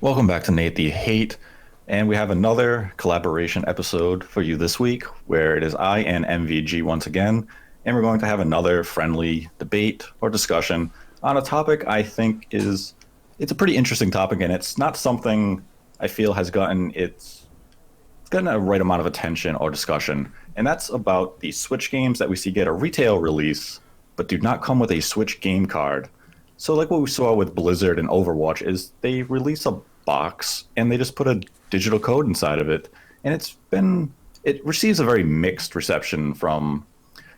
Welcome back to Nate the Hate, and we have another collaboration episode for you this week where it is I and MVG once again, and we're going to have another friendly debate or discussion on a topic I think it's a pretty interesting topic, and it's not something I feel has gotten it's gotten a right amount of attention or discussion, and that's about the Switch games that we see get a retail release but do not come with a Switch game card. So like what we saw with Blizzard and Overwatch is they release a box and they just put a digital code inside of it. And it receives a very mixed reception from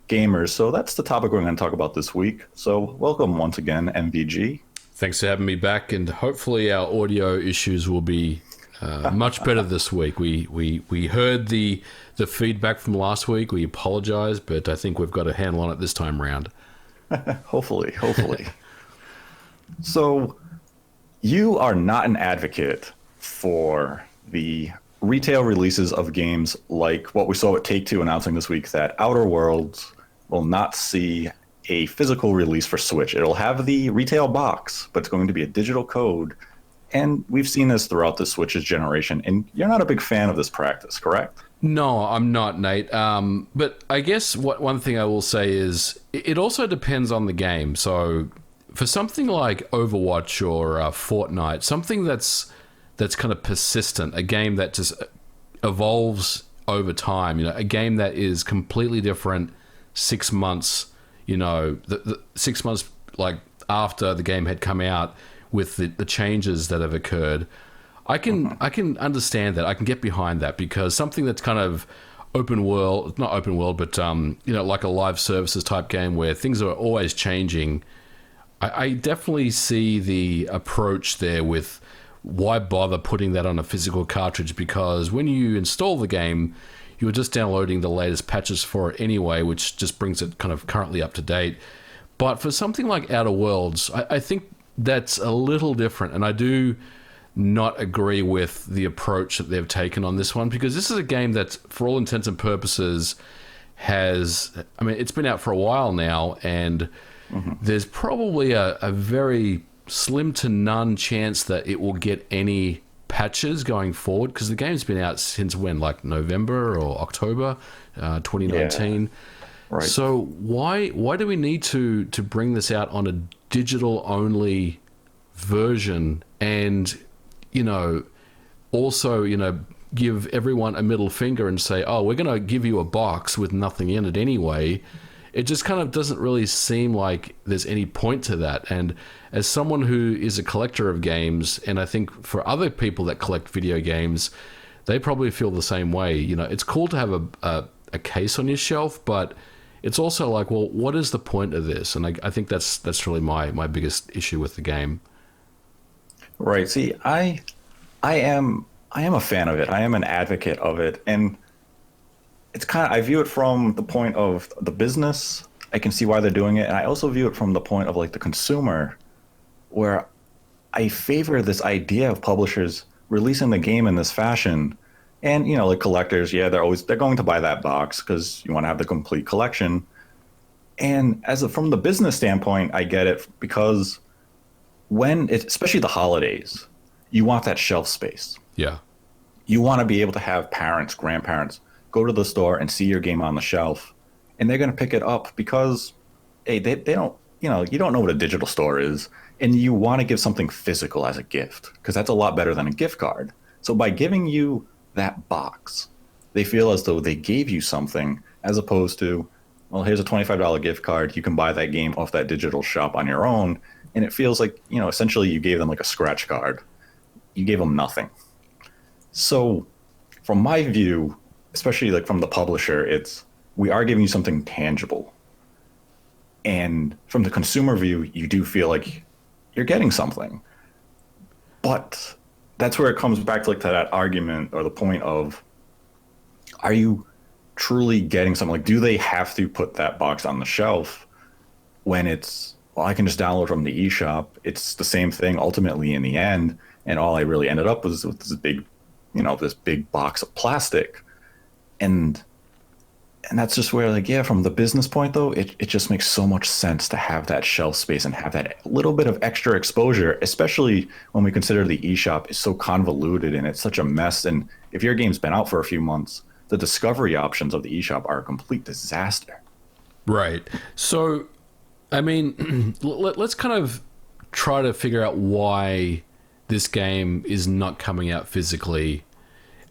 gamers. So that's the topic we're going to talk about this week. So welcome once again, MVG. Thanks for having me back, and hopefully our audio issues will be much better this week. We heard the feedback from last week. We apologize, but I think we've got a handle on it this time round. Hopefully. So you are not an advocate for the retail releases of games like what we saw with Take-Two announcing this week, that Outer Worlds will not see a physical release for Switch. It'll have the retail box, but it's going to be a digital code. And we've seen this throughout the Switch's generation, and you're not a big fan of this practice, correct? No, I'm not, Nate. But I guess one thing I will say is it also depends on the game. So for something like Overwatch or Fortnite, something that's kind of persistent, a game that just evolves over time, a game that is completely different 6 months, the 6 months like after the game had come out with the changes that have occurred. I can understand that. I can get behind that, because something that's kind of open world, not open world, but like a live services type game where things are always changing. I definitely see the approach there with why bother putting that on a physical cartridge, because when you install the game, you're just downloading the latest patches for it anyway, which just brings it kind of currently up to date. But for something like Outer Worlds, I think that's a little different, and I do not agree with the approach that they've taken on this one, because this is a game that, for all intents and purposes, it's been out for a while now, and there's probably a very slim to none chance that it will get any patches going forward, because the game's been out since when, like November or October 2019. Yeah. Right. So why do we need to bring this out on a digital only version, and also give everyone a middle finger and say, oh, we're going to give you a box with nothing in it anyway? It just kind of doesn't really seem like there's any point to that. And as someone who is a collector of games, and I think for other people that collect video games, they probably feel the same way. It's cool to have a case on your shelf, but it's also like, well, what is the point of this? And I think that's really my biggest issue with the game. Right. See, I am a fan of it. I am an advocate of it, and it's I view it from the point of the business. I can see why they're doing it, and I also view it from the point of like the consumer, where I favor this idea of publishers releasing the game in this fashion. And like collectors, yeah, they're going to buy that box because you want to have the complete collection. And from the business standpoint, I get it, because especially the holidays, you want that shelf space. Yeah. You want to be able to have parents, grandparents go to the store and see your game on the shelf, and they're going to pick it up because, hey, they don't, you don't know what a digital store is, and you want to give something physical as a gift, because that's a lot better than a gift card. So by giving you that box, they feel as though they gave you something, as opposed to, well, here's a $25 gift card. You can buy that game off that digital shop on your own. And it feels like, essentially you gave them like a scratch card. You gave them nothing. So from my view, especially like from the publisher, we are giving you something tangible. And from the consumer view, you do feel like you're getting something. But that's where it comes back to that argument, or the point of, are you truly getting something? Like, do they have to put that box on the shelf when I can just download from the eShop? It's the same thing ultimately in the end, and all I really ended up was with this big box of plastic. And And that's just where, like, yeah, from the business point though, it just makes so much sense to have that shelf space and have that little bit of extra exposure, especially when we consider the eShop is so convoluted and it's such a mess. And if your game's been out for a few months, the discovery options of the eShop are a complete disaster. Right. So, I mean, let's kind of try to figure out why this game is not coming out physically.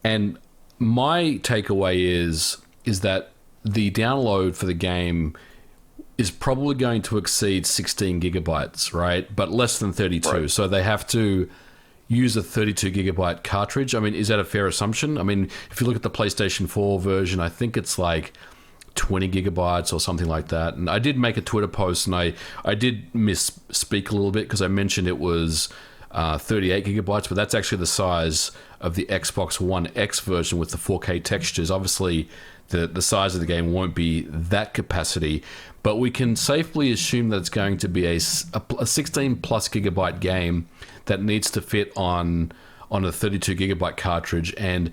And my takeaway is that the download for the game is probably going to exceed 16 gigabytes, right? But less than 32. Right. So they have to use a 32 gigabyte cartridge. I mean, is that a fair assumption? I mean, if you look at the PlayStation 4 version, I think it's like 20 gigabytes or something like that. And I did make a Twitter post, and I did misspeak a little bit because I mentioned it was 38 gigabytes, but that's actually the size of the Xbox One X version with the 4K textures. Obviously, the size of the game won't be that capacity, but we can safely assume that it's going to be a 16 plus gigabyte game that needs to fit on a 32 gigabyte cartridge. And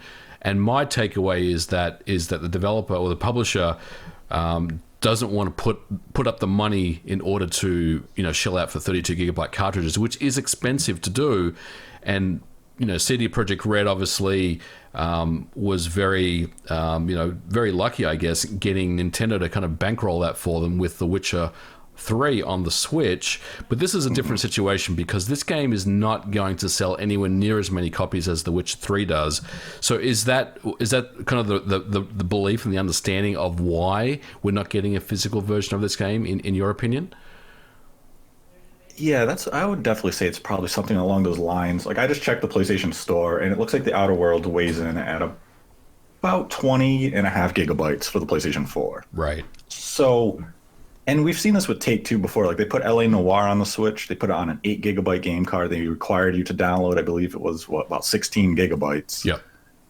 my takeaway is that the developer or the publisher doesn't want to put up the money in order to shell out for 32 gigabyte cartridges, which is expensive to do. And CD Projekt Red obviously was very very lucky, I guess, getting Nintendo to kind of bankroll that for them with The Witcher 3 on the Switch. But this is a different situation because this game is not going to sell anywhere near as many copies as The Witcher 3 does. So is that kind of the belief and the understanding of why we're not getting a physical version of this game in your opinion? Yeah, I would definitely say it's probably something along those lines. Like I just checked the PlayStation Store and it looks like the Outer Worlds weighs in at about 20.5 gigabytes for the PlayStation 4. Right. So, and we've seen this with Take-Two before. Like they put LA Noire on the Switch. They put it on an 8 gigabyte game card. They required you to download, I believe it was about 16 gigabytes. Yeah.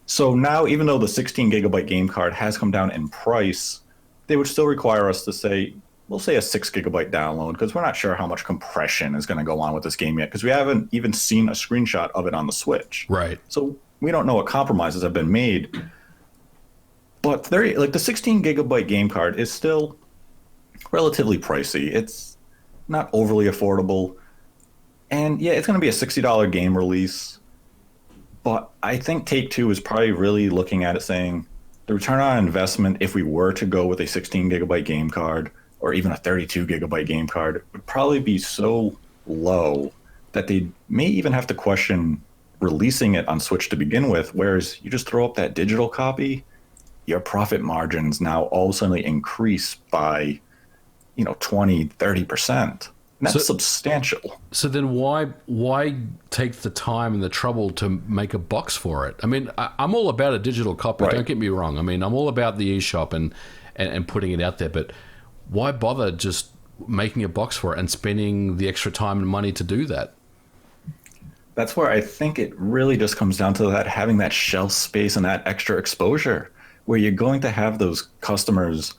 So now, even though the 16 gigabyte game card has come down in price, they would still require us to say, we'll say a 6 gigabyte download because we're not sure how much compression is going to go on with this game yet because we haven't even seen a screenshot of it on the Switch. Right. So we don't know what compromises have been made. But the 16 gigabyte game card is still relatively pricey. It's not overly affordable. And yeah, it's going to be a $60 game release. But I think Take-Two is probably really looking at it saying the return on investment, if we were to go with a 16 gigabyte game card or even a 32 gigabyte game card, would probably be so low that they may even have to question releasing it on Switch to begin with. Whereas you just throw up that digital copy, your profit margins now all of a sudden increase by 20-30%. And that's substantial. So then why take the time and the trouble to make a box for it? I mean, I'm all about a digital copy. Right. Don't get me wrong. I mean, I'm all about the eShop and putting it out there. But why bother just making a box for it and spending the extra time and money to do that? That's where I think it really just comes down to that having that shelf space and that extra exposure, where you're going to have those customers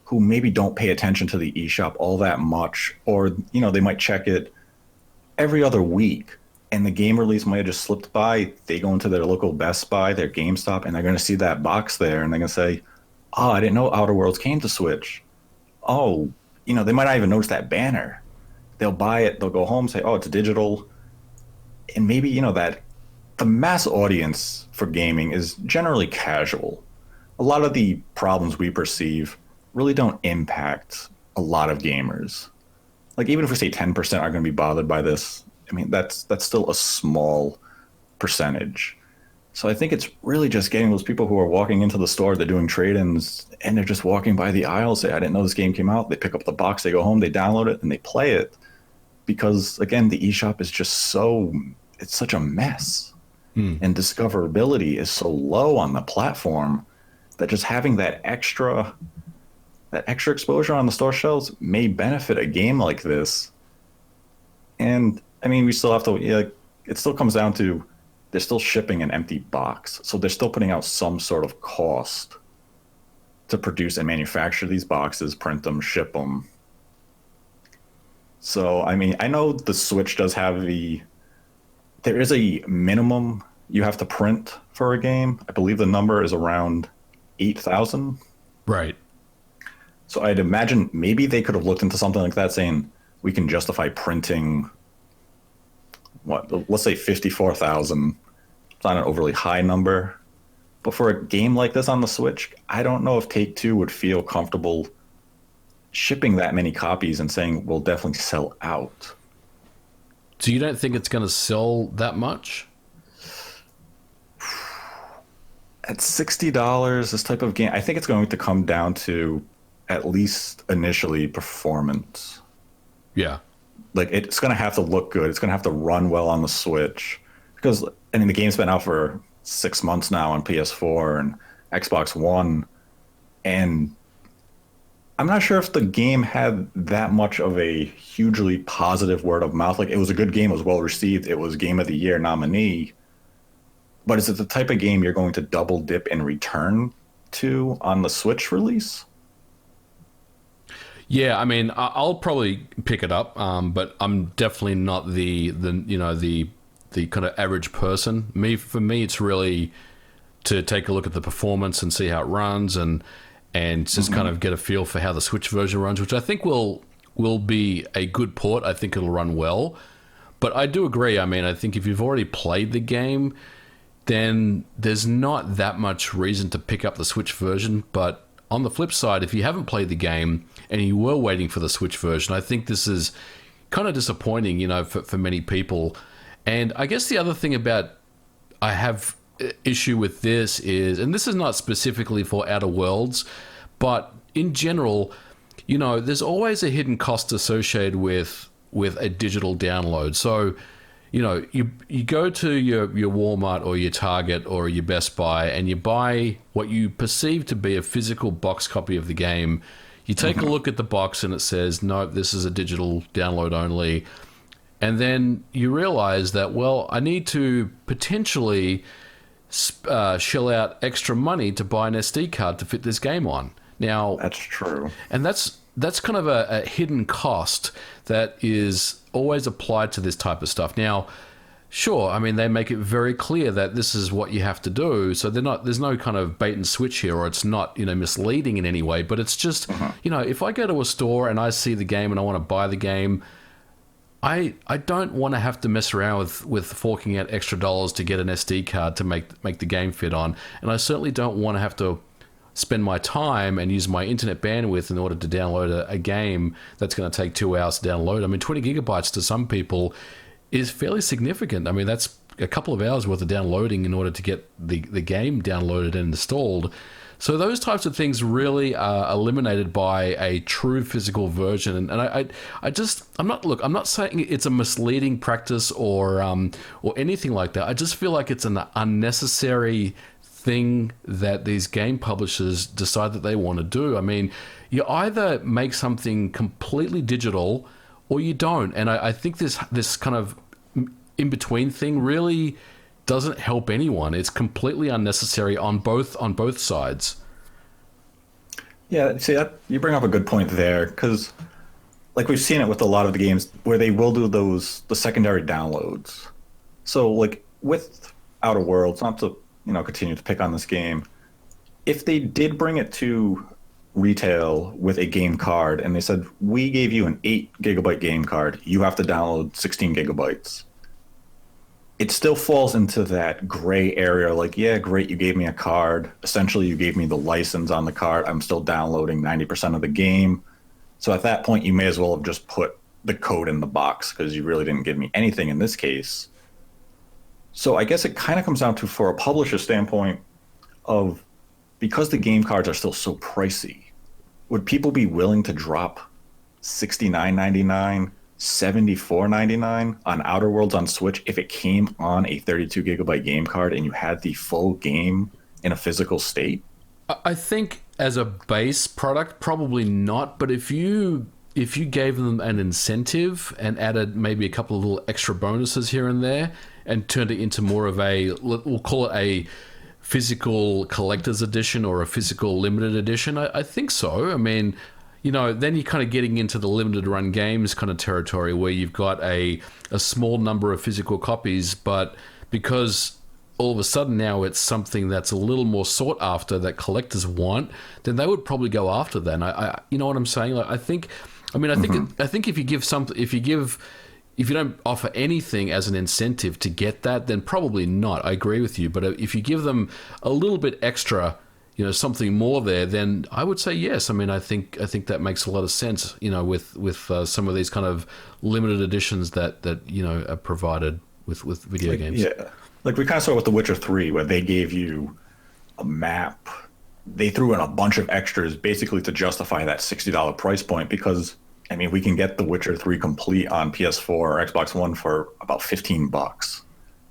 who maybe don't pay attention to the eShop all that much, or they might check it every other week, and the game release might have just slipped by. They go into their local Best Buy, their GameStop, and they're going to see that box there, and they're going to say, "Oh, I didn't know Outer Worlds came to Switch." Oh, they might not even notice that banner. They'll buy it. They'll go home, say, "Oh, it's digital," and maybe that the mass audience for gaming is generally casual. A lot of the problems we perceive really don't impact a lot of gamers. Like even if we say 10% are going to be bothered by this, I mean that's still a small percentage. So I think it's really just getting those people who are walking into the store, they're doing trade-ins, and they're just walking by the aisle, say, "I didn't know this game came out." They pick up the box, they go home, they download it, and they play it. Because again, the eShop is just it's such a mess. And discoverability is so low on the platform that just having that extra exposure on the store shelves may benefit a game like this. And I mean, we still have to, it still comes down to they're still shipping an empty box. So they're still putting out some sort of cost to produce and manufacture these boxes, print them, ship them. So, I mean, I know the Switch does have there is a minimum you have to print for a game. I believe the number is around 8,000. Right. So I'd imagine maybe they could have looked into something like that, saying we can justify printing what, let's say 54,000. It's not an overly high number, but for a game like this on the Switch, I don't know if Take Two would feel comfortable shipping that many copies and saying we'll definitely sell out. So you don't think it's going to sell that much? At $60, this type of game, I think it's going to come down to, at least initially, performance. Yeah. Like, it's going to have to look good. It's going to have to run well on the Switch. Because, I mean, the game's been out for 6 months now on PS4 and Xbox One. And I'm not sure if the game had that much of a hugely positive word of mouth. Like, it was a good game. It was well received. It was Game of the Year nominee. But is it the type of game you're going to double dip and return to on the Switch release? Yeah, I mean, I'll probably pick it up, but I'm definitely not the kind of average person. For me, it's really to take a look at the performance and see how it runs, and just kind of get a feel for how the Switch version runs, which I think will be a good port. I think it'll run well, but I do agree. I mean, I think if you've already played the game, then there's not that much reason to pick up the Switch version. But on the flip side, if you haven't played the game and you were waiting for the Switch version, I think this is kind of disappointing, for many people. And I guess the other thing about I have issue with this is, and this is not specifically for Outer Worlds, but in general, there's always a hidden cost associated with a digital download. So, you go to your Walmart or your Target or your Best Buy and you buy what you perceive to be a physical box copy of the game. You take a look at the box and it says, no, this is a digital download only. And then you realize that, well, I need to potentially shell out extra money to buy an SD card to fit this game on. Now, That's true. and that's kind of a hidden cost that is always applied to this type of stuff. Now, sure, I mean, they make it very clear that this is what you have to do. So there's no kind of bait and switch here, or it's not, misleading in any way. But it's just, if I go to a store and I see the game and I want to buy the game, I don't want to have to mess around with forking out extra dollars to get an SD card to make the game fit on. And I certainly don't want to have to spend my time and use my internet bandwidth in order to download a game that's going to take 2 hours to download. I mean, 20 gigabytes to some people is fairly significant. I mean, that's a couple of hours worth of downloading in order to get the game downloaded and installed. So those types of things really are eliminated by a true physical version. And I'm not saying it's a misleading practice or anything like that. I just feel like it's an unnecessary thing that these game publishers decide that they want to do. I mean, you either make something completely digital or you don't. And I think this kind of in-between thing really doesn't help anyone. It's completely unnecessary on both sides. Yeah, see, you bring up a good point there, because like we've seen it with a lot of the games where they will do the secondary downloads. So like with Outer Worlds, not to continue to pick on this game, if they did bring it to retail with a game card and they said, we gave you an 8 gigabyte game card, you have to download 16 gigabytes. It still falls into that gray area. Like, yeah, great, you gave me a card. Essentially, you gave me the license on the card. I'm still downloading 90% of the game. So at that point, you may as well have just put the code in the box, because you really didn't give me anything in this case. So I guess it kind of comes down to, for a publisher standpoint, of because the game cards are still so pricey, would people be willing to drop $69.99, $74.99 on Outer Worlds on Switch if it came on a 32 gigabyte game card and you had the full game in a physical state? I think as a base product, probably not. But if you gave them an incentive and added maybe a couple of little extra bonuses here and there and turned it into more of we'll call it a physical collector's edition or a physical limited edition, I think so. I mean, then you're kind of getting into the limited run games kind of territory where you've got a small number of physical copies, but because all of a sudden now it's something that's a little more sought after that collectors want, then they would probably go after that. And I you know what I'm saying? Like, I think if you give something, if you don't offer anything as an incentive to get that, then probably not. I agree with you. But if you give them a little bit extra, something more there, then I would say yes. I mean, I think that makes a lot of sense, with some of these kind of limited editions that are provided with video games. Yeah. Like we kind of saw with The Witcher 3, where they gave you a map. They threw in a bunch of extras basically to justify that $60 price point because, I mean, we can get The Witcher 3 complete on PS4 or Xbox One for about $15.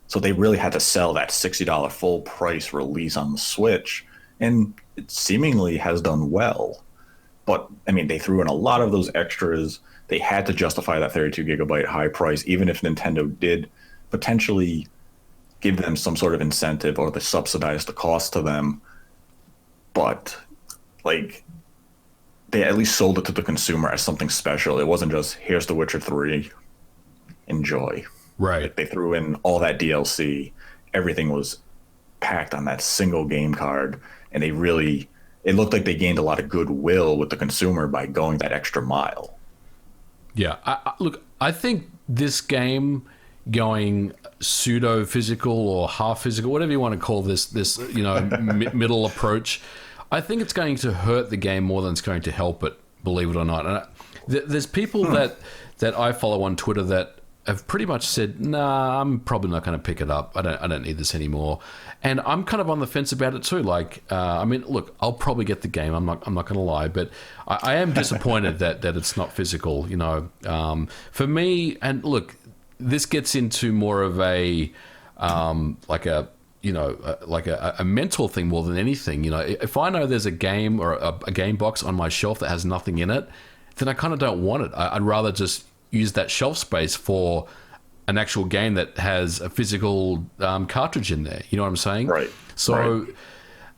So they really had to sell that $60 full price release on the Switch, and it seemingly has done well. But, I mean, they threw in a lot of those extras. They had to justify that 32 gigabyte high price, even if Nintendo did potentially give them some sort of incentive or they subsidize the cost to them. But, like, they at least sold it to the consumer as something special. It wasn't just, here's The Witcher 3, enjoy. Right. Like, they threw in all that DLC. Everything was packed on that single game card. And it looked like they gained a lot of goodwill with the consumer by going that extra mile. Yeah. Look, I think this game going pseudo physical or half physical, whatever you want to call this middle approach, I think it's going to hurt the game more than it's going to help it, believe it or not. And there's people that I follow on Twitter that have pretty much said, nah, I'm probably not going to pick it up. I don't need this anymore. And I'm kind of on the fence about it too. Like, I mean, look, I'll probably get the game. I'm not going to lie, but I am disappointed that it's not physical. For me, and look, this gets into more of a like a mental thing more than anything. If I know there's a game or a game box on my shelf that has nothing in it, then I kind of don't want it. I'd rather just use that shelf space for an actual game that has a physical cartridge in there. You know what I'm saying? Right. So, right.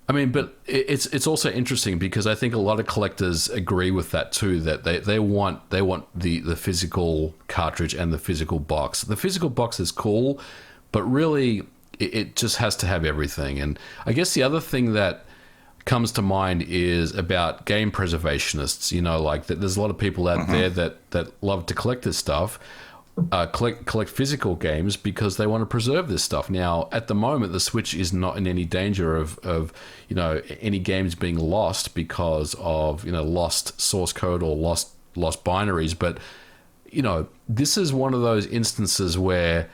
I mean, but it's also interesting because I think a lot of collectors agree with that too. That they want the physical cartridge and the physical box. The physical box is cool, but really it just has to have everything. And I guess the other thing that comes to mind is about game preservationists. Like that there's a lot of people out there that love to collect this stuff. Collect physical games because they want to preserve this stuff. Now, at the moment, the Switch is not in any danger of any games being lost because of lost source code or lost binaries. But this is one of those instances where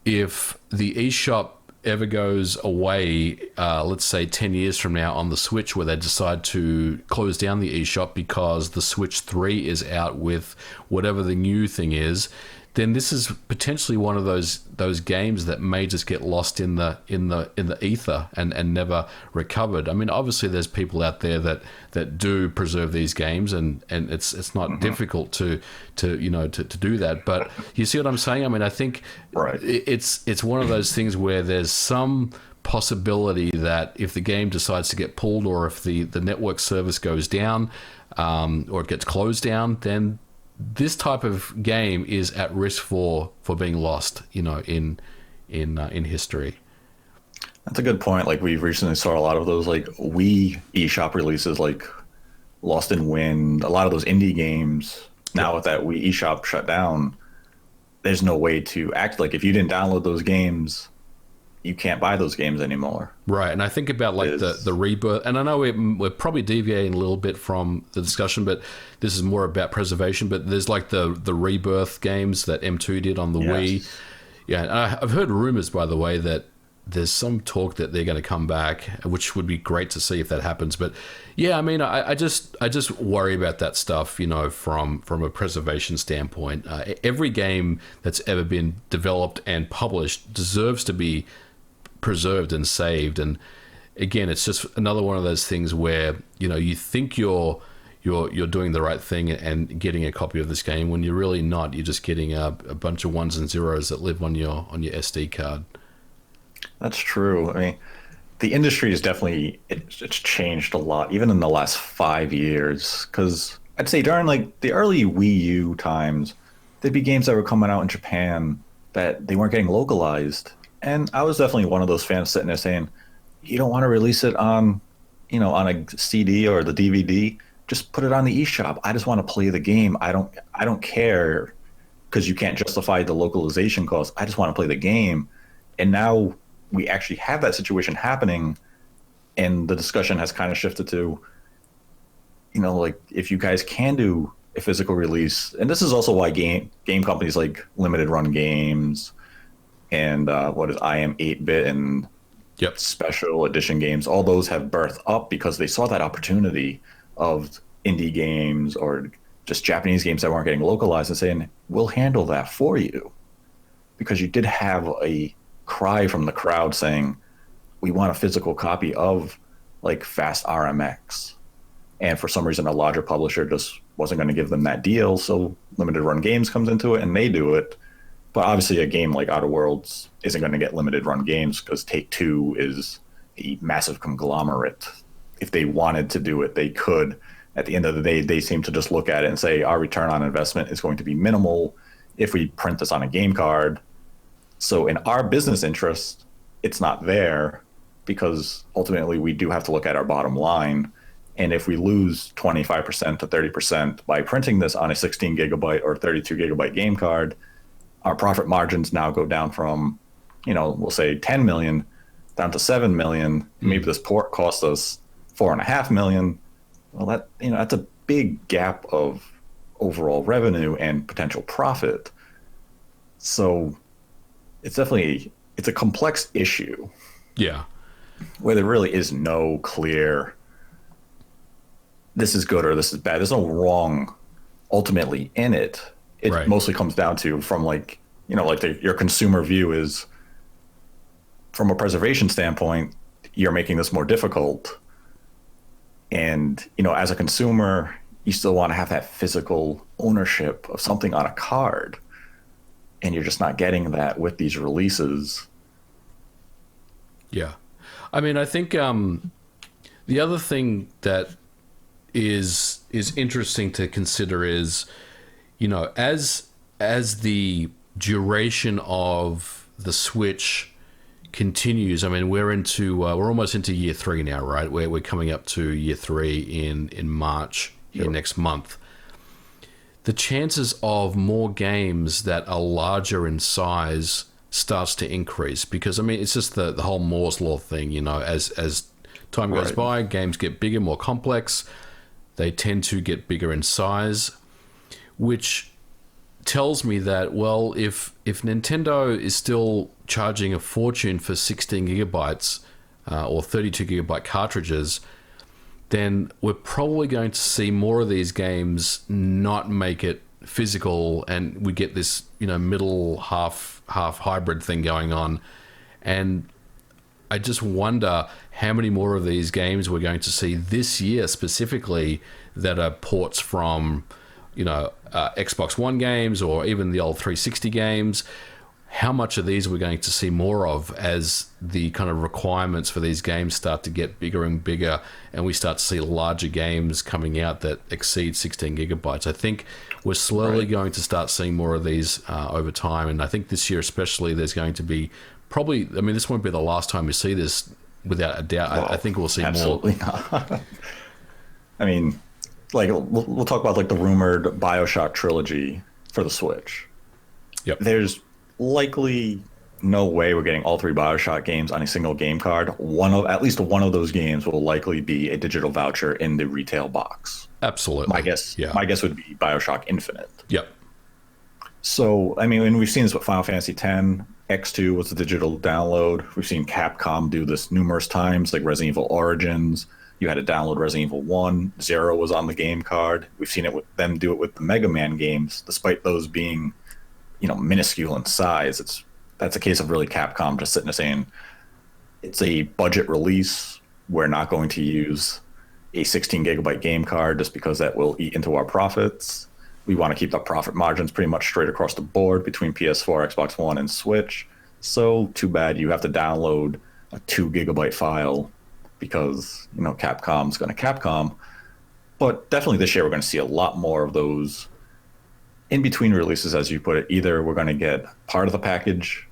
if the eShop ever goes away, let's say 10 years from now on the Switch, where they decide to close down the eShop because the Switch 3 is out with whatever the new thing is, then this is potentially one of those games that may just get lost in the ether and never recovered. I mean, obviously there's people out there that do preserve these games and it's not difficult to do that. But you see what I'm saying? I mean, I think right. It's one of those things where there's some possibility that if the game decides to get pulled or if the network service goes down or it gets closed down, then this type of game is at risk for being lost, in history. That's a good point. Like we recently saw a lot of those like Wii eShop releases, like Lost in Wind, a lot of those indie games. Now with that Wii eShop shut down, there's no way to act. Like if you didn't download those games, you can't buy those games anymore. Right. And I think about like the Rebirth, and I know we're probably deviating a little bit from the discussion, but this is more about preservation. But there's like the Rebirth games that M2 did on the Wii. Yeah. And I've heard rumors, by the way, that there's some talk that they're going to come back, which would be great to see if that happens. But yeah, I mean, I just worry about that stuff, from a preservation standpoint. Every game that's ever been developed and published deserves to be preserved and saved. And again, it's just another one of those things where you think you're doing the right thing and getting a copy of this game when you're really not. You're just getting a bunch of ones and zeros that live on your SD card. That's true. I mean, the industry is definitely it's changed a lot, even in the last 5 years. Because I'd say during like the early Wii U times, there'd be games that were coming out in Japan that they weren't getting localized. And I was definitely one of those fans sitting there saying, you don't want to release it on, on a CD or the DVD. Just put it on the eShop. I just want to play the game. I don't care because you can't justify the localization cost. I just want to play the game. And now we actually have that situation happening, and the discussion has kind of shifted to, like if you guys can do a physical release, and this is also why game companies like Limited Run Games and what is I Am 8-Bit and Yep. special edition games, all those have birthed up because they saw that opportunity of indie games or just Japanese games that weren't getting localized and saying, we'll handle that for you. Because you did have a cry from the crowd saying, we want a physical copy of like Fast RMX. And for some reason, a larger publisher just wasn't going to give them that deal. So Limited Run Games comes into it and they do it. But obviously, a game like Outer Worlds isn't going to get limited run games because Take-Two is a massive conglomerate. If they wanted to do it, they could. At the end of the day, they seem to just look at it and say, our return on investment is going to be minimal if we print this on a game card. So in our business interest, it's not there because ultimately we do have to look at our bottom line. And if we lose 25% to 30% by printing this on a 16 gigabyte or 32 gigabyte game card, our profit margins now go down from, we'll say 10 million down to 7 million. Maybe this port cost us 4.5 million. Well, that's a big gap of overall revenue and potential profit. So it's a complex issue. Yeah. Where there really is no clear, this is good or this is bad. There's no wrong ultimately in it. It Right. mostly comes down to from your consumer view is from a preservation standpoint, you're making this more difficult. And, as a consumer, you still want to have that physical ownership of something on a card. And you're just not getting that with these releases. Yeah. I mean, I think the other thing that is interesting to consider is, as the duration of the Switch continues. I mean, we're almost into year 3 now, right? We're coming up to year 3 in March here next month. The chances of more games that are larger in size starts to increase because, I mean, it's just the whole Moore's law thing, as time goes by, games get bigger, more complex. They tend to get bigger in size, which tells me that, well, if Nintendo is still charging a fortune for 16 gigabytes or 32 gigabyte cartridges, then we're probably going to see more of these games not make it physical, and we get this, middle half hybrid thing going on. And I just wonder how many more of these games we're going to see this year specifically that are ports from, Xbox One games or even the old 360 games. How much of these we're going to see more of as the kind of requirements for these games start to get bigger and bigger, and we start to see larger games coming out that exceed 16 gigabytes. I think we're slowly going to start seeing more of these over time, and I think this year especially there's going to be probably, I mean, this won't be the last time we see this without a doubt. Well, I think we'll see absolutely more. Not. I mean, we'll talk about the rumored Bioshock Trilogy for the Switch. Yep. There's likely no way we're getting all 3 Bioshock games on a single game card. At least one of those games will likely be a digital voucher in the retail box. Absolutely. My guess would be Bioshock Infinite. Yep. So, I mean, and we've seen this with Final Fantasy X. X2 was a digital download. We've seen Capcom do this numerous times, like Resident Evil Origins. You had to download Resident Evil 1. 0 was on the game card. We've seen them do it with the Mega Man games, despite those being, minuscule in size. That's a case of really Capcom just sitting there saying, it's a budget release. We're not going to use a 16 gigabyte game card just because that will eat into our profits. We want to keep the profit margins pretty much straight across the board between PS4, Xbox One, and Switch. So too bad you have to download a 2 gigabyte file because, Capcom's going to Capcom. But definitely this year we're going to see a lot more of those in between releases, as you put it. Either we're going to get part of the package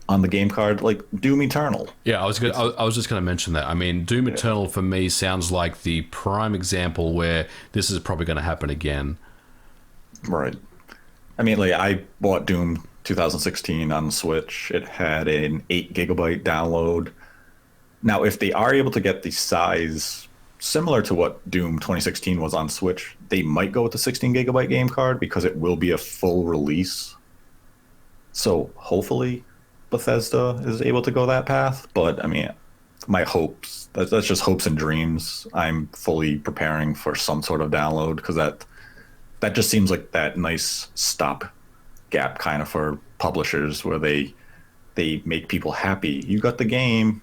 on the game card, like Doom Eternal. Yeah, I was just going to mention that. I mean, Doom Eternal for me sounds like the prime example where this is probably going to happen again. Right. I mean, like I bought Doom 2016 on the Switch. It had an 8 GB download. Now, if they are able to get the size similar to what Doom 2016 was on Switch, they might go with the 16 GB game card because it will be a full release. So hopefully Bethesda is able to go that path. But I mean, my hopes, that's just hopes and dreams. I'm fully preparing for some sort of download because that just seems like that nice stop gap kind of for publishers where they make people happy. You got the game,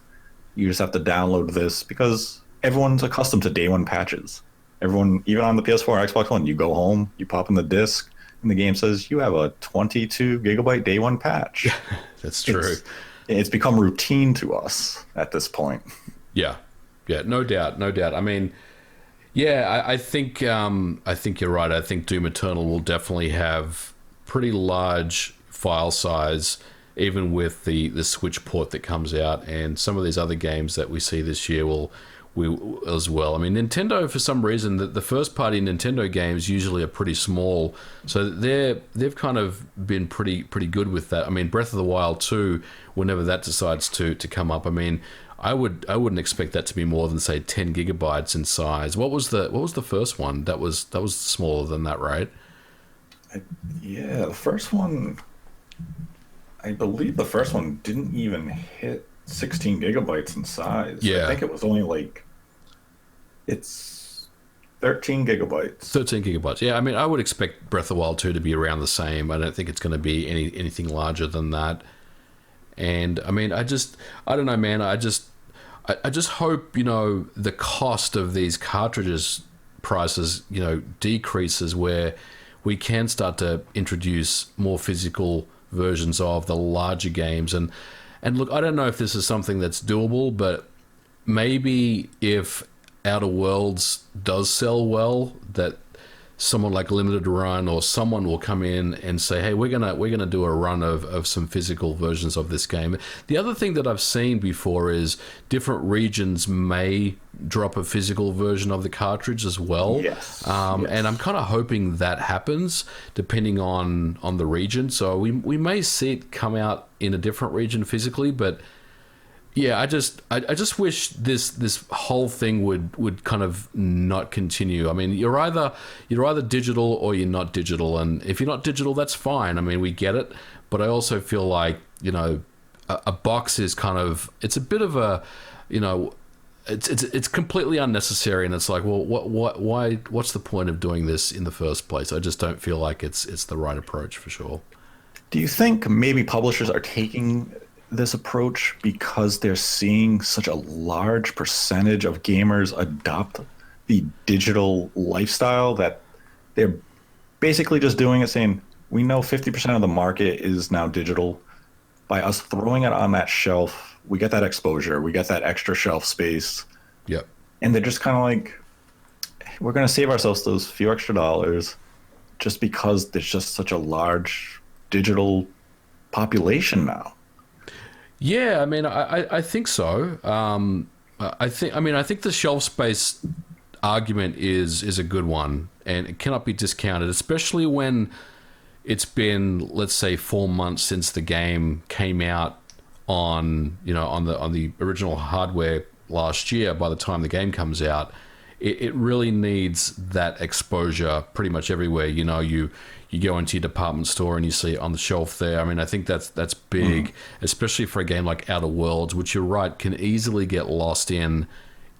you just have to download this because everyone's accustomed to day one patches. Everyone, even on the PS4 or Xbox One, you go home, you pop in the disc, and the game says you have a 22 GB day one patch. That's true. It's become routine to us at this point. Yeah, no doubt, no doubt. I mean, yeah, I think you're right. I think Doom Eternal will definitely have pretty large file size, even with the Switch port that comes out, and some of these other games that we see this year will as well. I mean, Nintendo, for some reason, the first party Nintendo games usually are pretty small, so they've kind of been pretty good with that. I mean, Breath of the Wild 2, whenever that decides to come up, I mean, I wouldn't expect that to be more than, say, 10 gigabytes in size. What was the first one? That was smaller than that, right? Yeah, the first one, I believe the first one didn't even hit 16 gigabytes in size. Yeah. I think it was only like, it's 13 gigabytes. 13 gigabytes. Yeah, I mean, I would expect Breath of the Wild 2 to be around the same. I don't think it's going to be anything larger than that. And I mean, I don't know, man. I just hope, the cost of these cartridges prices, decreases where we can start to introduce more physical versions of the larger games. And look, I don't know if this is something that's doable, but maybe if Outer Worlds does sell well, that someone like Limited Run or someone will come in and say, hey, we're gonna do a run of some physical versions of this game. The other thing that I've seen before is different regions may drop a physical version of the cartridge as well. Yes. And I'm kind of hoping that happens depending on the region. So we may see it come out in a different region physically, but yeah, I just wish this whole thing would kind of not continue. I mean, you're either digital or you're not digital, and if you're not digital, that's fine. I mean, we get it, but I also feel like a box is kind of, it's a bit of a, it's completely unnecessary, and it's like, well, what's the point of doing this in the first place? I just don't feel like it's the right approach for sure. Do you think maybe publishers are taking this approach because they're seeing such a large percentage of gamers adopt the digital lifestyle that they're basically just doing it, saying, we know 50% of the market is now digital. By us throwing it on that shelf, we get that exposure, we get that extra shelf space. Yep. And they're just kind of like, we're going to save ourselves those few extra dollars just because there's just such a large digital population now. Yeah, I mean, I think so. I think the shelf space argument is a good one, and it cannot be discounted, especially when it's been, let's say, 4 months since the game came out on the original hardware last year. By the time the game comes out, it really needs that exposure pretty much everywhere. You go into your department store and you see it on the shelf there. I mean, I think that's big, especially for a game like Outer Worlds, which you're right, can easily get lost in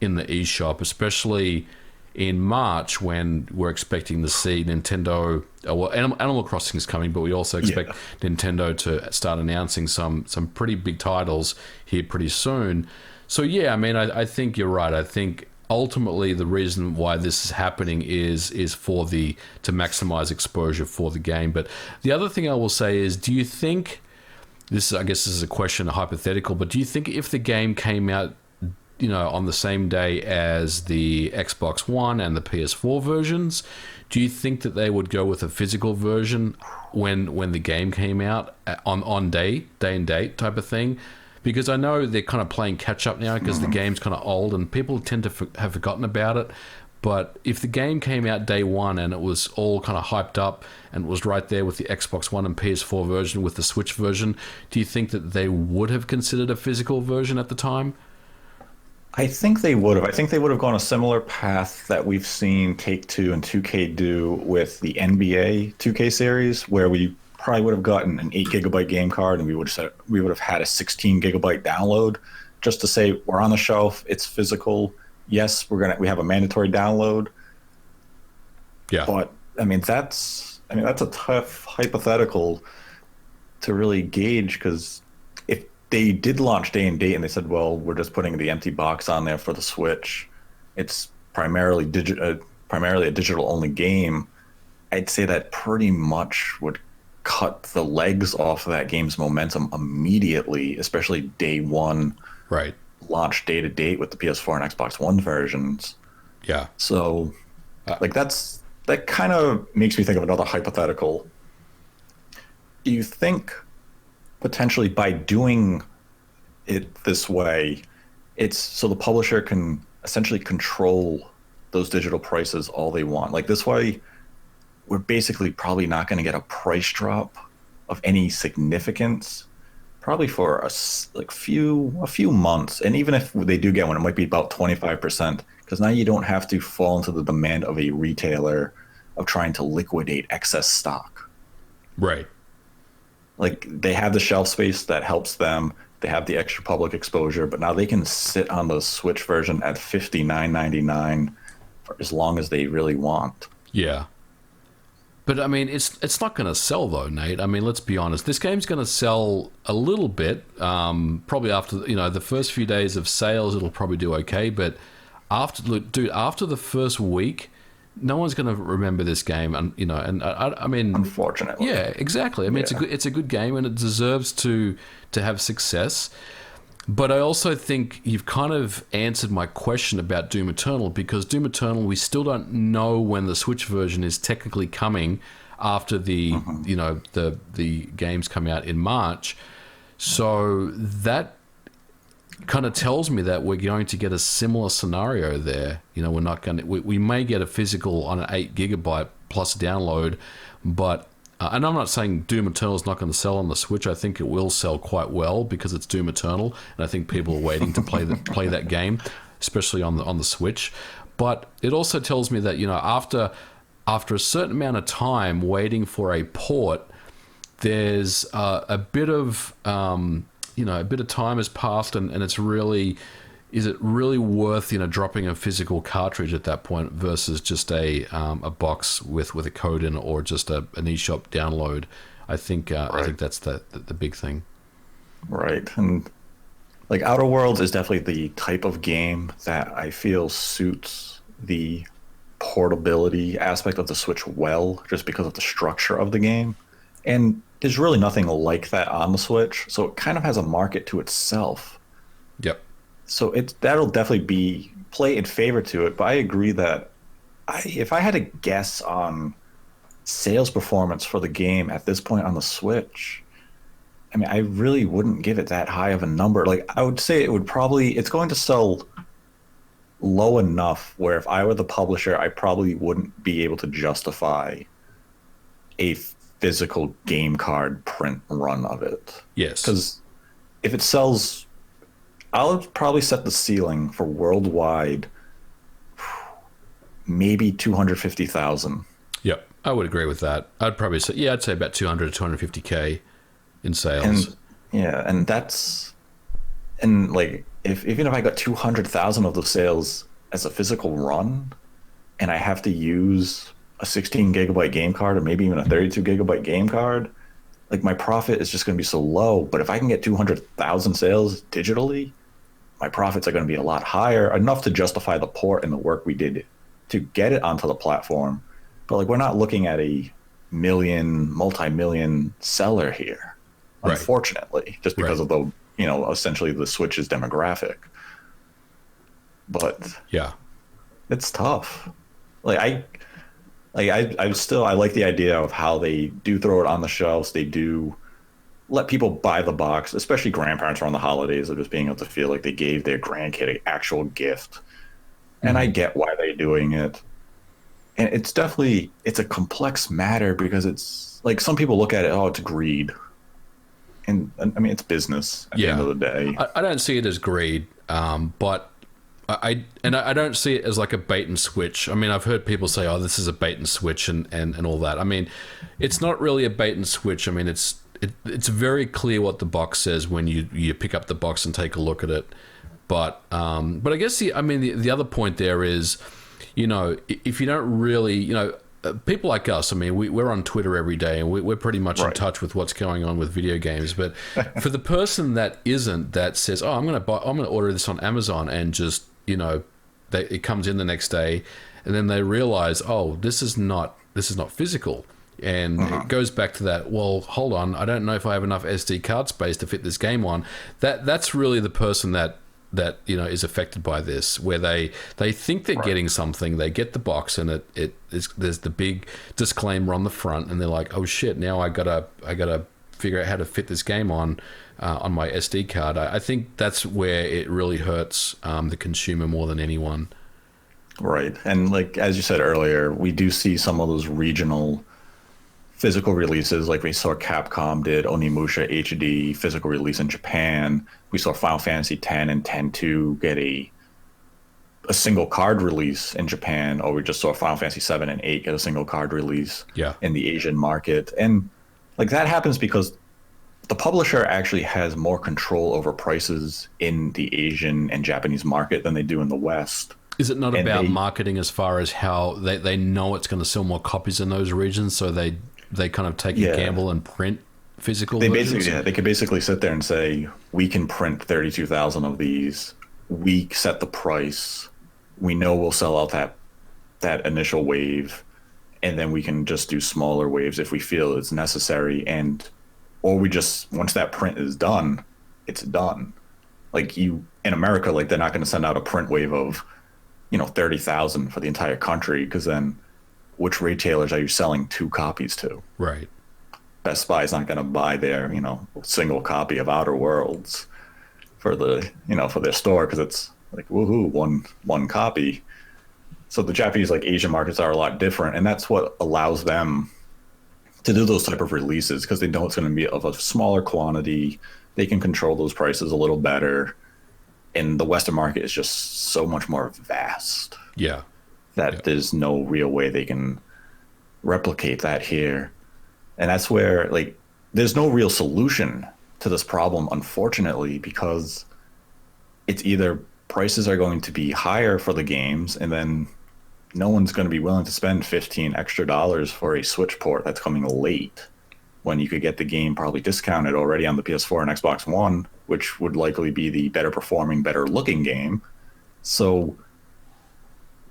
the eShop, especially in March when we're expecting to see Nintendo. Well, Animal Crossing is coming, but we also expect Nintendo to start announcing some pretty big titles here pretty soon. So yeah, I mean, I think you're right. I think ultimately the reason why this is happening is to maximize exposure for the game. But the other thing I will say is, do you think, I guess this is a question, a hypothetical, but do you think if the game came out on the same day as the Xbox One and the PS4 versions. Do you think that they would go with a physical version when the game came out on day and date type of thing? Because I know they're kind of playing catch up now because the game's kind of old and people tend to have forgotten about it. But if the game came out day one and it was all kind of hyped up and it was right there with the Xbox One and PS4 version with the Switch version, do you think that they would have considered a physical version at the time? I think they would have. I think they would have gone a similar path that we've seen Take-Two and 2K do with the NBA 2K series, where we probably would have gotten an 8 GB game card and we would have had a 16 GB download just to say we're on the shelf, it's physical. Yes, we have a mandatory download. Yeah. But that's a tough hypothetical to really gauge, because if they did launch day and date and they said, well, we're just putting the empty box on there for the Switch, it's primarily a digital only game, I'd say that pretty much would cut the legs off of that game's momentum immediately, especially day one. Right. Launch day to date with the PS4 and Xbox One versions. Yeah. So, that kind of makes me think of another hypothetical. Do you think potentially by doing it this way, it's so the publisher can essentially control those digital prices all they want? Like this way, we're basically probably not going to get a price drop of any significance, probably for a few months. And even if they do get one, it might be about 25%, because now you don't have to fall into the demand of a retailer of trying to liquidate excess stock. Right. Like they have the shelf space that helps them. They have the extra public exposure, but now they can sit on the Switch version at $59.99 for as long as they really want. Yeah. But it's not going to sell though, Nate. Let's be honest. This game's going to sell a little bit. Probably after the first few days of sales, it'll probably do okay. But after the first week, no one's going to remember this game. And Unfortunately, yeah, exactly. It's a good game and it deserves to have success. But I also think you've kind of answered my question about Doom Eternal, because Doom Eternal, we still don't know when the Switch version is technically coming after the games come out in March. So that kind of tells me that we're going to get a similar scenario there. We're not going to. We may get a physical on an 8 GB plus download, but. And I'm not saying Doom Eternal is not going to sell on the Switch. I think it will sell quite well because it's Doom Eternal, and I think people are waiting to play that game, especially on the Switch. But it also tells me that after a certain amount of time waiting for a port, there's a bit of time has passed, and it's really. Is it really worth dropping a physical cartridge at that point versus just a box with a code in it, or just an eShop download? I think that's the big thing. Right. And like Outer Worlds is definitely the type of game that I feel suits the portability aspect of the Switch well, just because of the structure of the game. And there's really nothing like that on the Switch, so it kind of has a market to itself. Yep. So that'll definitely play in favor to it. But I agree that if I had to guess on sales performance for the game at this point on the Switch, I really wouldn't give it that high of a number. Like I would say it's going to sell low enough where if I were the publisher, I probably wouldn't be able to justify a physical game card print run of it. Yes. Because if it sells, I'll probably set the ceiling for worldwide maybe 250,000. Yep, I would agree with that. I'd probably say, I'd say about 200 to 250K in sales. And like even if I got 200,000 of those sales as a physical run, and I have to use a 16 GB game card or maybe even a 32 GB game card, like my profit is just going to be so low. But if I can get 200,000 sales digitally, my profits are going to be a lot higher, enough to justify the port and the work we did to get it onto the platform. But like we're not looking at a multi-million seller here, unfortunately, just because of the essentially the Switch's demographic. but Yeah. it's tough. Like I like the idea of how they do throw it on the shelves. They do let people buy the box, especially grandparents around the holidays, of just being able to feel like they gave their grandkid an actual gift. And I get why they're doing it. And it's a complex matter because it's like some people look at it, oh, it's greed. And I mean, it's business at the end Yeah. of the day. I don't see it as greed, but I don't see it as like a bait and switch. I mean, I've heard people say, "Oh, this is a bait and switch," and all that. I mean, it's not really a bait and switch. I mean, it's very clear what the box says when you pick up the box and take a look at it. But I guess the other point there is, if you don't really, people like us, I mean, we're on Twitter every day and we're pretty much in touch with what's going on with video games. But for the person that isn't, that says, oh, I'm going to order this on Amazon, and just, it comes in the next day, and then they realize, oh, this is not physical. And it goes back to that, well, hold on, I don't know if I have enough SD card space to fit this game on. That's really the person that is affected by this, where they think they're getting something, they get the box, and there's the big disclaimer on the front, and they're like, oh shit, now I gotta figure out how to fit this game on my SD card. I think that's where it really hurts the consumer more than anyone. Right. And like as you said earlier, we do see some of those regional physical releases, like we saw Capcom did Onimusha HD physical release in Japan. We saw Final Fantasy X and X-2 get a single card release in Japan, or we just saw Final Fantasy 7 and 8 get a single card release in the Asian market. And like that happens because the publisher actually has more control over prices in the Asian and Japanese market than they do in the West. Is it not about marketing as far as how they know it's going to sell more copies in those regions, so they kind of take a gamble and print physical versions? They could basically sit there and say, we can print 32,000 of these. We set the price. We know we'll sell out that initial wave, and then we can just do smaller waves if we feel it's necessary. Or we just, once that print is done, it's done. Like in America, like they're not going to send out a print wave of, 30,000 for the entire country, because then which retailers are you selling 2 copies to? Right. Best Buy is not going to buy their, single copy of Outer Worlds for for their store, because it's like, woohoo, one copy. So the Japanese, like Asian markets are a lot different, and that's what allows them to do those type of releases, because they know it's going to be of a smaller quantity. They can control those prices a little better. And the Western market is just so much more vast. Yeah. That there's no real way they can replicate that here. And that's where, like, there's no real solution to this problem, unfortunately, because it's either prices are going to be higher for the games, and then no one's going to be willing to spend $15 extra for a Switch port that's coming late, when you could get the game probably discounted already on the PS4 and Xbox One, which would likely be the better performing, better looking game. So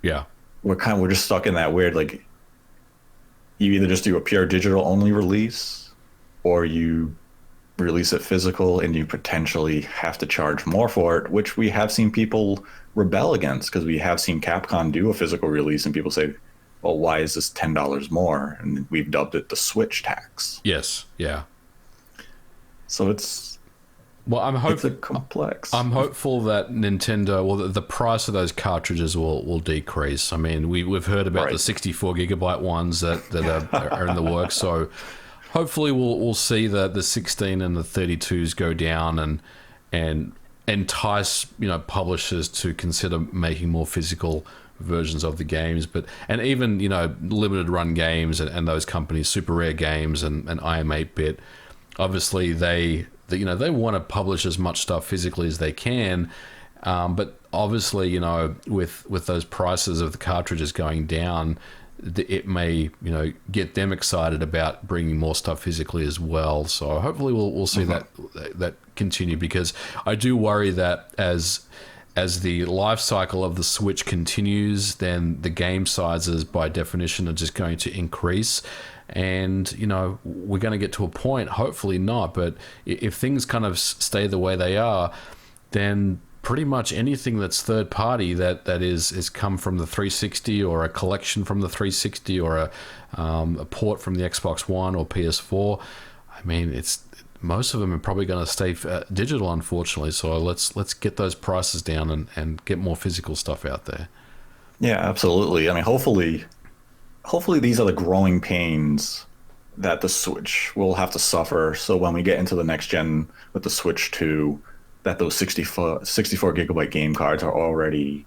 yeah, we're just stuck in that weird, like, you either just do a pure digital only release, or you release it physical and you potentially have to charge more for it, which we have seen people rebel against, because we have seen Capcom do a physical release and people say, well, why is this $10 more? And we've dubbed it the Switch tax. Yes. Yeah. So it's complex. I'm hopeful that Nintendo, well, the price of those cartridges will decrease. I mean, we've heard about the 64 gigabyte ones that are in the works. So hopefully we'll see the 16 and the 32s go down, and entice publishers to consider making more physical versions of the games. And even limited run games and those companies, Super Rare Games and IM8-bit, obviously they want to publish as much stuff physically as they can, but obviously with those prices of the cartridges going down, it may get them excited about bringing more stuff physically as well. So hopefully we'll see that continue, because I do worry that as the life cycle of the Switch continues, then the game sizes by definition are just going to increase. And, we're going to get to a point, hopefully not, but if things kind of stay the way they are, then pretty much anything that's third party that is come from the 360 or a collection from the 360 or a port from the Xbox One or PS4. I mean, it's most of them are probably going to stay digital, unfortunately. So let's get those prices down and get more physical stuff out there. Yeah, absolutely. I mean, hopefully these are the growing pains that the Switch will have to suffer. So when we get into the next gen with the Switch 2, that those 64 gigabyte game cards are already,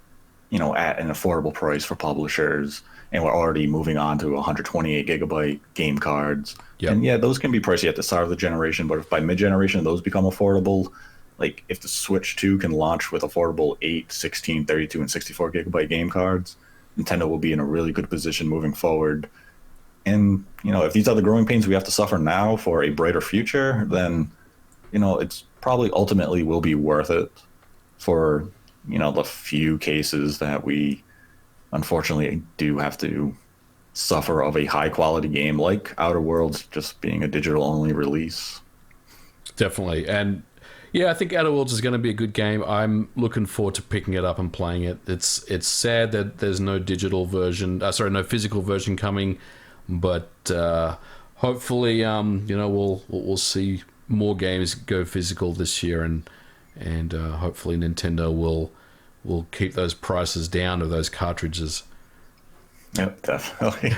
at an affordable price for publishers, and we're already moving on to 128 gigabyte game cards. Yep. And yeah, those can be pricey at the start of the generation, but if by mid-generation those become affordable, like if the Switch 2 can launch with affordable 8, 16, 32, and 64 gigabyte game cards, Nintendo will be in a really good position moving forward. And, if these are the growing pains we have to suffer now for a brighter future, then, it's probably ultimately will be worth it for, the few cases that we unfortunately do have to suffer of a high quality game like Outer Worlds just being a digital only release. Definitely. And yeah, I think Outer Worlds is going to be a good game. I'm looking forward to picking it up and playing it. It's sad that there's no digital version, no physical version coming, but hopefully, we'll see more games go physical this year, and hopefully Nintendo will keep those prices down of those cartridges. Yep, definitely.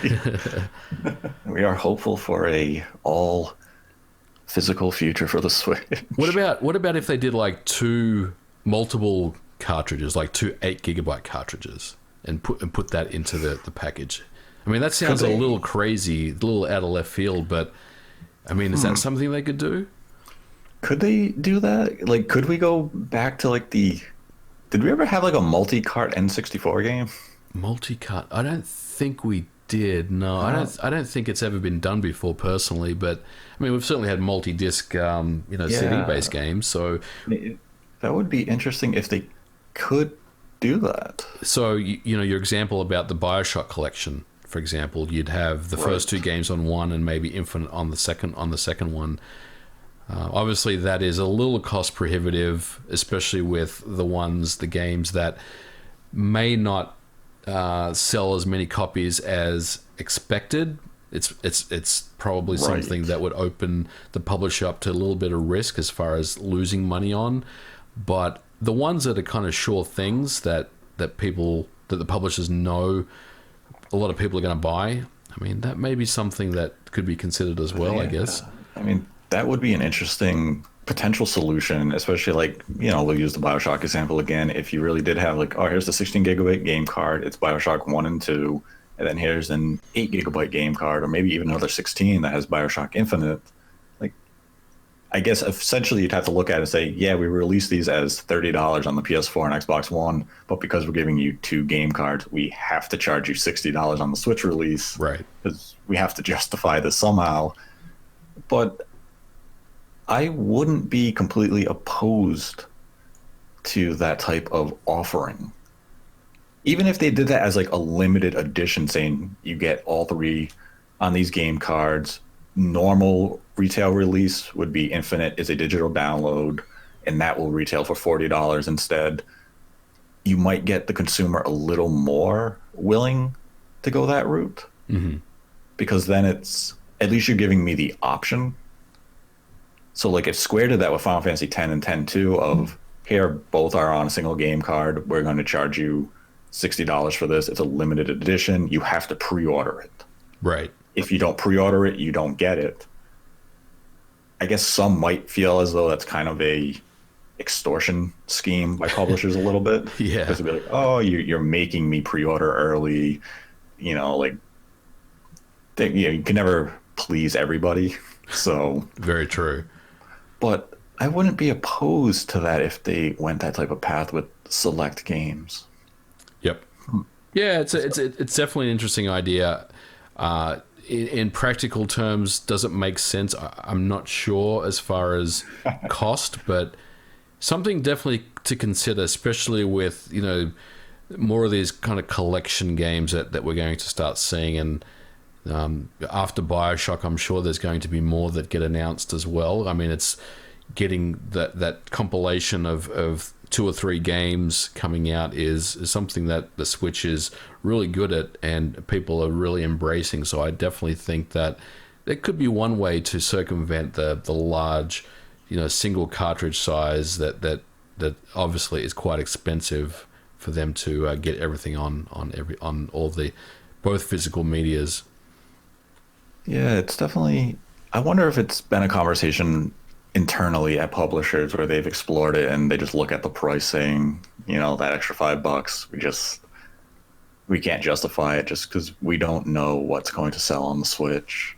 We are hopeful for a all physical future for the Switch. What about if they did like two multiple cartridges, like two 8 gigabyte cartridges, and put that into the package? I mean, that sounds a little crazy, a little out of left field, but I mean, is that something they could do? Could they do that? Like, could we go back to did we ever have like a multi-cart N64 game? Multi-cart? I don't think we did. No, I don't think it's ever been done before personally, but I mean, we've certainly had multi-disc, CD-based games. So that would be interesting if they could do that. So your example about the Bioshock collection, for example, you'd have the first two games on one and maybe Infinite on the second one. Obviously, that is a little cost prohibitive, especially with the games that may not sell as many copies as expected. It's probably something that would open the publisher up to a little bit of risk as far as losing money on. But the ones that are kind of sure things that the publishers know a lot of people are going to buy, I mean, that may be something that could be considered as well, I guess. I mean, that would be an interesting potential solution, especially we'll use the Bioshock example again. If you really did have here's the 16 gigabyte game card, it's Bioshock 1 and 2, and then here's an 8 gigabyte game card, or maybe even another 16 that has Bioshock Infinite. I guess essentially you'd have to look at it and say, yeah, we released these as $30 on the PS4 and Xbox One, but because we're giving you 2 game cards, we have to charge you $60 on the Switch release. Right. Because we have to justify this somehow. But I wouldn't be completely opposed to that type of offering. Even if they did that as a limited edition, saying you get all 3 on these game cards, normal retail release would be Infinite is a digital download, and that will retail for $40 instead. You might get the consumer a little more willing to go that route. Mm-hmm. Because then it's, at least you're giving me the option. So if Square did that with Final Fantasy X and X-2 of, here, both are on a single game card, we're going to charge you $60 for this. It's a limited edition. You have to pre-order it. Right. If you don't pre-order it, you don't get it. I guess some might feel as though that's kind of a extortion scheme by publishers a little bit. Yeah. Because they'll be like, oh, you're making me pre-order early. You can never please everybody. So very true. But I wouldn't be opposed to that if they went that type of path with select games. Yep. Yeah, it's definitely an interesting idea. In practical terms, does it make sense? I'm not sure as far as cost, but something definitely to consider, especially with more of these kind of collection games that we're going to start seeing. And after Bioshock, I'm sure there's going to be more that get announced as well. I mean, it's getting that compilation of 2 or 3 games coming out is something that the Switch is really good at and people are really embracing. So I definitely think that there could be one way to circumvent the large, single cartridge size that obviously is quite expensive for them to get everything on all the both physical medias. Yeah, it's definitely. I wonder if it's been a conversation internally at publishers where they've explored it and they just look at the price saying, that extra $5, we can't justify it just because we don't know what's going to sell on the Switch.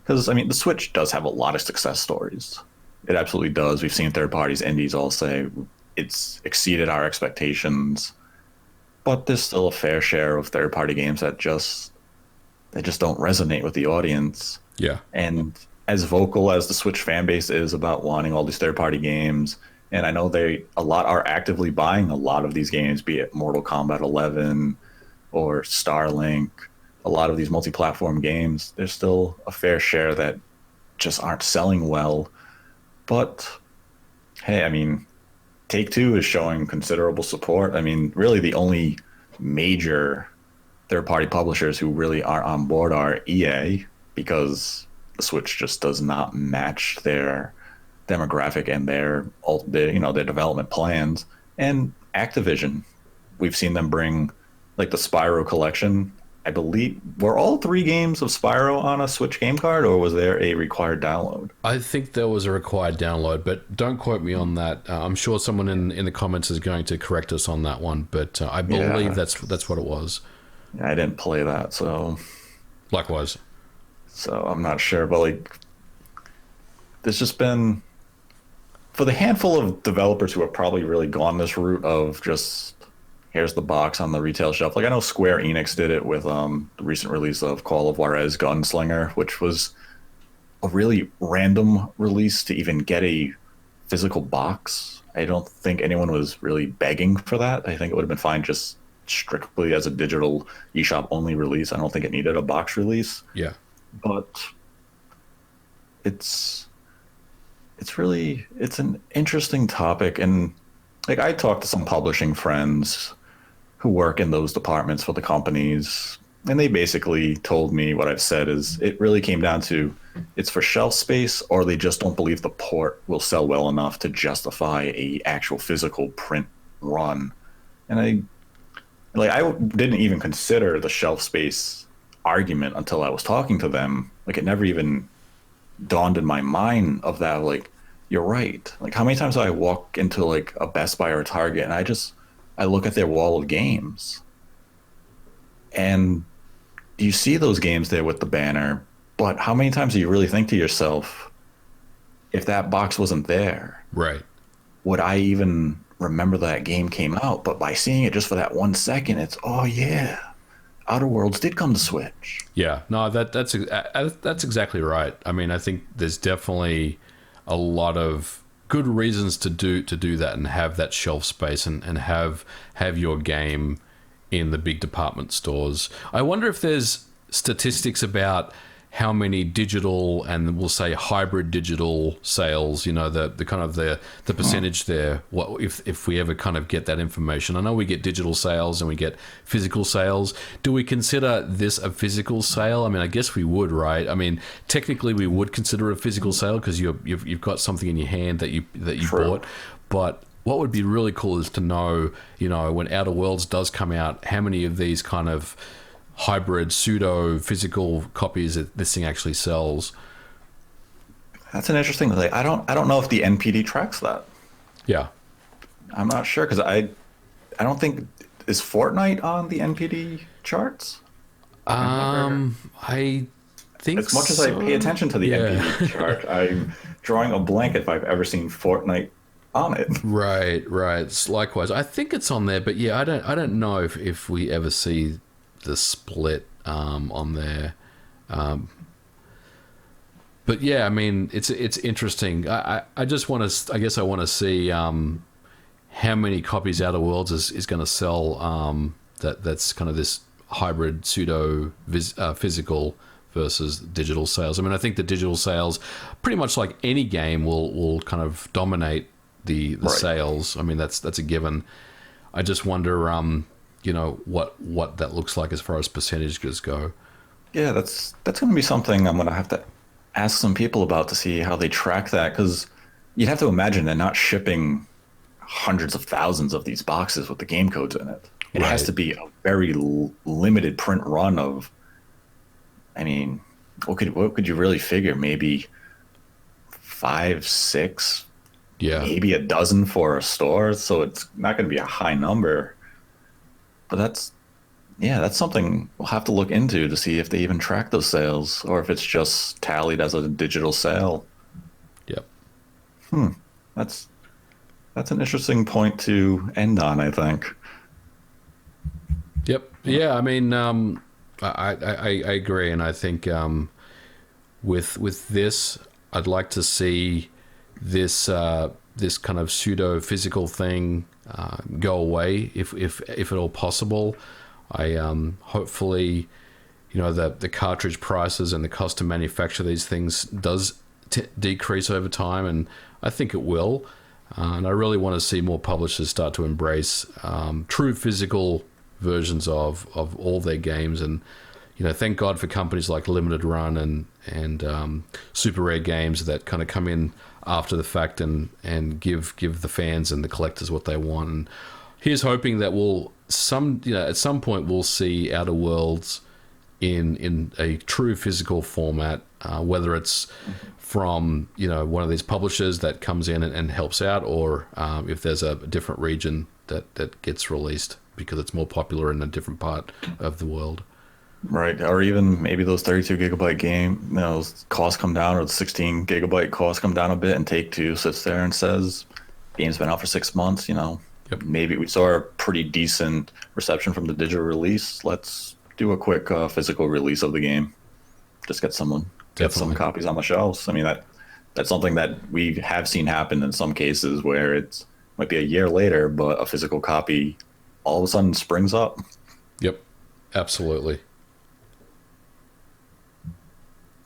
Because, I mean, the Switch does have a lot of success stories. It absolutely does. We've seen third parties, indies all say it's exceeded our expectations. But there's still a fair share of third party games that just don't resonate with the audience. Yeah. And as vocal as the Switch fan base is about wanting all these third party games, and I know a lot are actively buying a lot of these games, be it Mortal Kombat 11 or Starlink, a lot of these multi-platform games, there's still a fair share that just aren't selling well. But hey, I mean, Take-Two is showing considerable support. I mean, really the only major third-party publishers who really aren't on board are EA, because the Switch just does not match their demographic and their development plans, and Activision. We've seen them bring like the Spyro collection. I believe were all 3 games of Spyro on a Switch game card, or was there a required download? I think there was a required download, but don't quote me on that. I'm sure someone in the comments is going to correct us on that one, but I believe that's what it was. I didn't play that, so Likewise. So I'm not sure, but like, there's just been, for the handful of developers who have probably really gone this route of just here's the box on the retail shelf. Like I know Square Enix did it with the recent release of Call of Juarez Gunslinger, which was a really random release to even get a physical box. I don't think anyone was really begging for that. I think it would have been fine just strictly as a digital eShop only release. I don't think it needed a box release. Yeah. But it's an interesting topic, and like I talked to some publishing friends who work in those departments for the companies, and they basically told me what I've said is it really came down to it's for shelf space, or they just don't believe the port will sell well enough to justify a actual physical print run. And I didn't even consider the shelf space argument until I was talking to them. Like it never even dawned in my mind of that. Like, you're right. Like how many times do I walk into like a Best Buy or a Target and I look at their wall of games, and you see those games there with the banner, but how many times do you really think to yourself, if that box wasn't there, right, would I even remember that game came out? But by seeing it just for that 1 second, it's, oh yeah, Outer Worlds did come to Switch. Yeah, no, that's exactly right. I mean, I think there's definitely a lot of good reasons to do that and have that shelf space and have your game in the big department stores. I wonder if there's statistics about how many digital and we'll say hybrid digital sales, the kind of the percentage there. What if we ever kind of get that information? I know we get digital sales and we get physical sales. Do we consider this a physical sale? I mean, I guess we would, right? I mean, technically we would consider it a physical sale because you've got something in your hand that you bought. But what would be really cool is to know, when Outer Worlds does come out, how many of these kind of hybrid pseudo physical copies that this thing actually sells. That's an interesting thing. I don't know if the NPD tracks that. Yeah, I'm not sure because I don't think, is Fortnite on the NPD charts? I think as much as I pay attention to the NPD chart, I'm drawing a blank if I've ever seen Fortnite on it. Right. Likewise, I think it's on there, but yeah, I don't know if we ever see the split on there, but yeah, I mean it's interesting. I just want to, I guess I want to see how many copies Outer Worlds is going to sell. That's kind of this hybrid pseudo physical versus digital sales. I mean, I think the digital sales, pretty much like any game, will kind of dominate the Right. sales. I mean, that's a given. I just wonder, what that looks like as far as percentages go. Yeah, that's going to be something I'm going to have to ask some people about to see how they track that, because you'd have to imagine they're not shipping hundreds of thousands of these boxes with the game codes in it. It has Right. to be a very limited print run of. I mean, what could you really figure? Maybe five, six, Yeah. maybe a dozen for a store. So it's not going to be a high number. But that's something we'll have to look into to see if they even track those sales or if it's just tallied as a digital sale. Yep. That's that's an interesting point to end on, I think. Yep. Yeah. I mean, I agree, and I think with this, I'd like to see this kind of pseudo physical thing go away if at all possible. I hopefully, the cartridge prices and the cost to manufacture these things does decrease over time, and I think it will. And I really want to see more publishers start to embrace true physical versions of all their games. And thank God for companies like Limited Run and Super Rare Games that kind of come in after the fact and give the fans and the collectors what they want. And here's hoping that at some point we'll see Outer Worlds in a true physical format, whether it's from one of these publishers that comes in and helps out, or if there's a different region that gets released because it's more popular in a different part of the world. Right. Or even maybe those 32 gigabyte those costs come down, or the 16 gigabyte costs come down a bit, and Take-Two sits there and says, game's been out for 6 months, Yep. maybe we saw a pretty decent reception from the digital release. Let's do a quick physical release of the game. Just get some Definitely. copies on the shelves. I mean, that's something that we have seen happen in some cases where it might be a year later, but a physical copy all of a sudden springs up. Yep. Absolutely.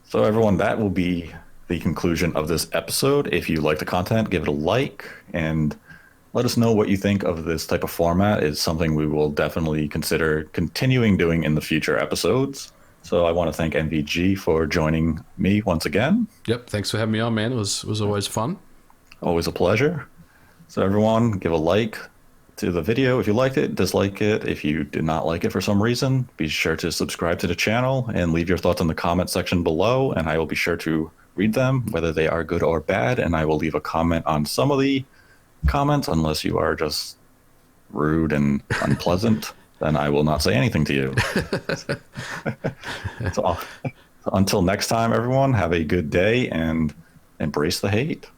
So everyone, that will be the conclusion of this episode. If you like the content, give it a like and let us know what you think of this type of format. It's something we will definitely consider continuing doing in the future episodes. So I want to thank MVG for joining me once again. Yep. Thanks for having me on, man. It was always fun. Always a pleasure. So everyone, give a like to the video if you liked it, dislike it. If you did not like it for some reason, be sure to subscribe to the channel and leave your thoughts in the comment section below, and I will be sure to read them, whether they are good or bad, and I will leave a comment on some of the comments, unless you are just rude and unpleasant. Then I will not say anything to you. So until next time, everyone, have a good day and embrace the hate.